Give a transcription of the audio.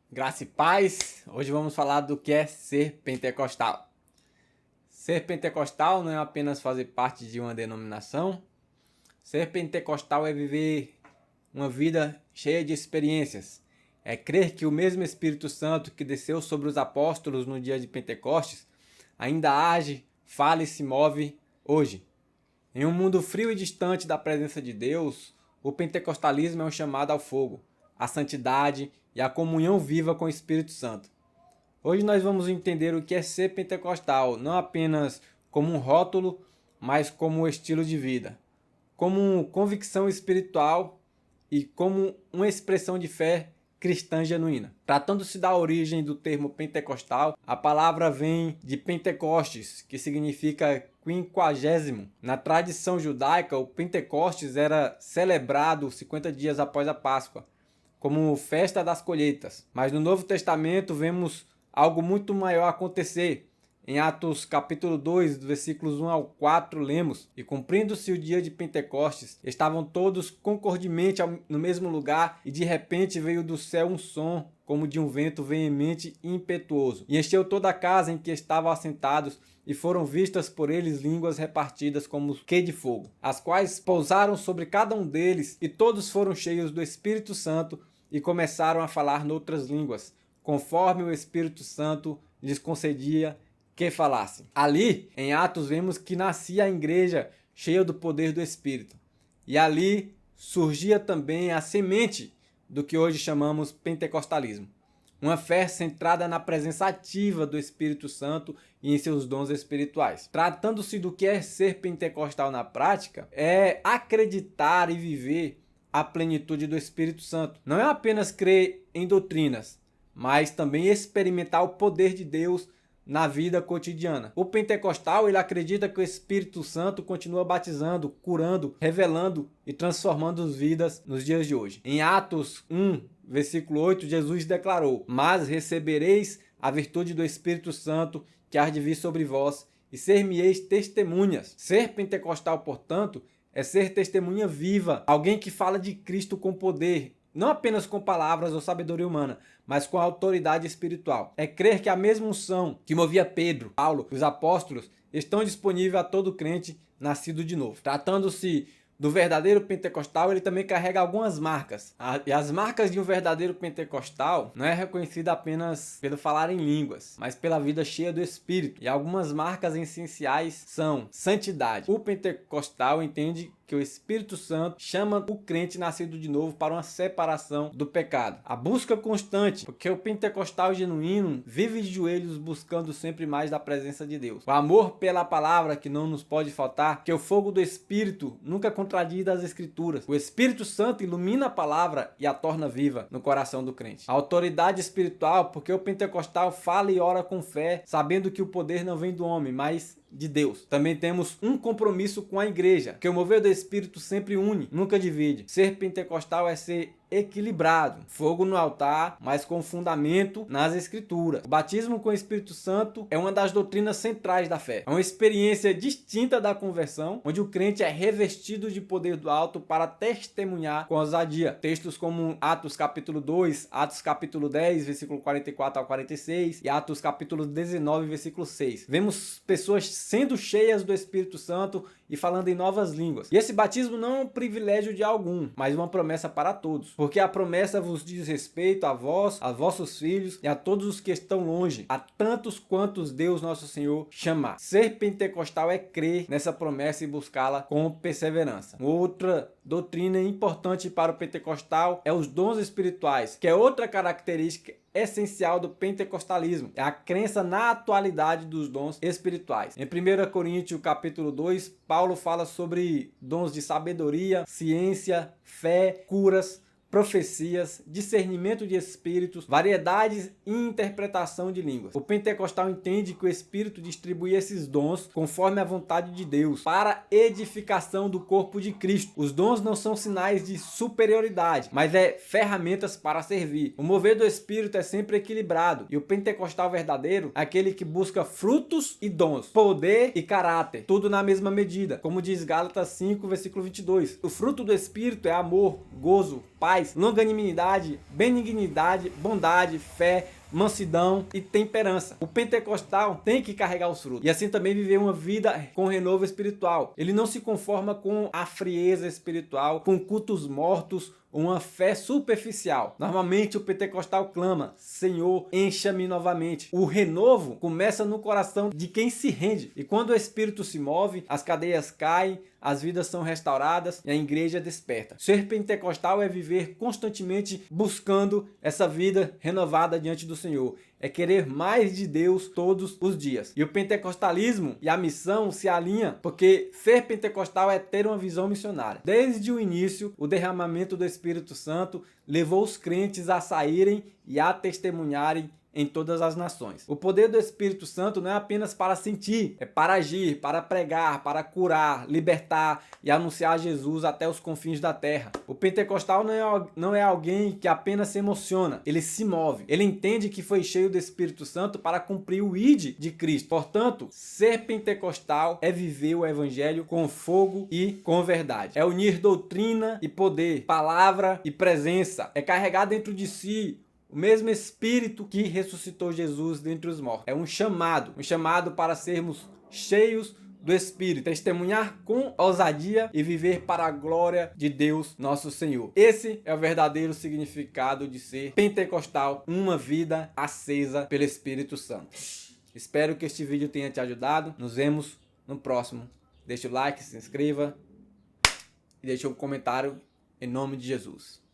Graça e paz. Hoje vamos falar do que é ser pentecostal. Ser pentecostal não é apenas fazer parte de uma denominação. Ser pentecostal é viver uma vida cheia de experiências. É crer que o mesmo Espírito Santo que desceu sobre os apóstolos no dia de Pentecostes ainda age, fala e se move hoje. Em um mundo frio e distante da presença de Deus, o pentecostalismo é um chamado ao fogo, à santidade e à comunhão viva com o Espírito Santo. Hoje nós vamos entender o que é ser pentecostal, não apenas como um rótulo, mas como um estilo de vida, como convicção espiritual e como uma expressão de fé cristã genuína. Tratando-se da origem do termo pentecostal, a palavra vem de Pentecostes, que significa quinquagésimo. Na tradição judaica, o Pentecostes era celebrado 50 dias após a Páscoa, como festa das colheitas. Mas no Novo Testamento vemos algo muito maior acontecer. Em Atos capítulo 2, versículos 1 ao 4, lemos: E cumprindo-se o dia de Pentecostes, estavam todos concordemente no mesmo lugar, e de repente veio do céu um som, como de um vento veemente e impetuoso, e encheu toda a casa em que estavam assentados, e foram vistas por eles línguas repartidas como que de fogo, as quais pousaram sobre cada um deles, e todos foram cheios do Espírito Santo, e começaram a falar noutras línguas, conforme o Espírito Santo lhes concedia que falassem. Ali, em Atos, vemos que nascia a igreja cheia do poder do Espírito. E ali surgia também a semente do que hoje chamamos pentecostalismo. Uma fé centrada na presença ativa do Espírito Santo e em seus dons espirituais. Tratando-se do que é ser pentecostal na prática, é acreditar e viver a plenitude do Espírito Santo. Não é apenas crer em doutrinas, mas também experimentar o poder de Deus na vida cotidiana. O pentecostal, ele acredita que o Espírito Santo continua batizando, curando, revelando e transformando as vidas nos dias de hoje. Em Atos 1, versículo 8, Jesus declarou: Mas recebereis a virtude do Espírito Santo que há de vir sobre vós, e ser-me-eis testemunhas. Ser pentecostal, portanto, é ser testemunha viva, alguém que fala de Cristo com poder, não apenas com palavras ou sabedoria humana, mas com autoridade espiritual. É crer que a mesma unção que movia Pedro, Paulo, os apóstolos, estão disponíveis a todo crente nascido de novo. Tratando-se do verdadeiro pentecostal, ele também carrega algumas marcas. E as marcas de um verdadeiro pentecostal não é reconhecida apenas pelo falar em línguas, mas pela vida cheia do Espírito. E algumas marcas essenciais são santidade. O pentecostal entende que o Espírito Santo chama o crente nascido de novo para uma separação do pecado. A busca constante, porque o pentecostal genuíno vive de joelhos buscando sempre mais da presença de Deus. O amor pela palavra que não nos pode faltar, que o fogo do Espírito nunca contradiz as Escrituras. O Espírito Santo ilumina a palavra e a torna viva no coração do crente. A autoridade espiritual, porque o pentecostal fala e ora com fé, sabendo que o poder não vem do homem, mas de Deus. Também temos um compromisso com a igreja, que o mover do Espírito sempre une, nunca divide. Ser pentecostal é ser equilibrado, fogo no altar, mas com fundamento nas Escrituras. O batismo com o Espírito Santo é uma das doutrinas centrais da fé. É uma experiência distinta da conversão, onde o crente é revestido de poder do alto para testemunhar com ousadia. Textos como Atos capítulo 2, Atos capítulo 10, versículo 44 ao 46 e Atos capítulo 19, versículo 6. Vemos pessoas sendo cheias do Espírito Santo e falando em novas línguas. E esse batismo não é um privilégio de algum, mas uma promessa para todos. Porque a promessa vos diz respeito a vós, a vossos filhos e a todos os que estão longe, a tantos quantos Deus nosso Senhor chamar. Ser pentecostal é crer nessa promessa e buscá-la com perseverança. Outra doutrina importante para o pentecostal é os dons espirituais, que é outra característica essencial do pentecostalismo. É a crença na atualidade dos dons espirituais. Em 1 Coríntios capítulo 2, Paulo fala sobre dons de sabedoria, ciência, fé, curas, profecias, discernimento de espíritos, variedades e interpretação de línguas. O pentecostal entende que o Espírito distribui esses dons conforme a vontade de Deus para edificação do corpo de Cristo. Os dons não são sinais de superioridade, mas é ferramentas para servir. O mover do Espírito é sempre equilibrado e o pentecostal verdadeiro é aquele que busca frutos e dons, poder e caráter, tudo na mesma medida, como diz Gálatas 5, versículo 22. O fruto do Espírito é amor, gozo, paz, longanimidade, benignidade, bondade, fé, mansidão e temperança. O pentecostal tem que carregar os frutos e assim também viver uma vida com renovo espiritual. Ele não se conforma com a frieza espiritual, com cultos mortos, uma fé superficial. Normalmente o pentecostal clama: Senhor, encha-me novamente. O renovo começa no coração de quem se rende, e quando o Espírito se move, as cadeias caem, as vidas são restauradas e a igreja desperta. Ser pentecostal é viver constantemente buscando essa vida renovada diante do Senhor. É querer mais de Deus todos os dias. E o pentecostalismo e a missão se alinham, porque ser pentecostal é ter uma visão missionária. Desde o início, o derramamento do Espírito Santo levou os crentes a saírem e a testemunharem em todas as nações. O poder do Espírito Santo não é apenas para sentir, é para agir, para pregar, para curar, libertar e anunciar Jesus até os confins da terra. O pentecostal não é alguém que apenas se emociona, ele se move. Ele entende que foi cheio do Espírito Santo para cumprir o ID de Cristo. Portanto, ser pentecostal é viver o evangelho com fogo e com verdade. É unir doutrina e poder, palavra e presença. É carregar dentro de si o mesmo Espírito que ressuscitou Jesus dentre os mortos. É um chamado para sermos cheios do Espírito, testemunhar com ousadia e viver para a glória de Deus nosso Senhor. Esse é o verdadeiro significado de ser pentecostal, uma vida acesa pelo Espírito Santo. Espero que este vídeo tenha te ajudado. Nos vemos no próximo. Deixe o like, se inscreva e deixe um comentário em nome de Jesus.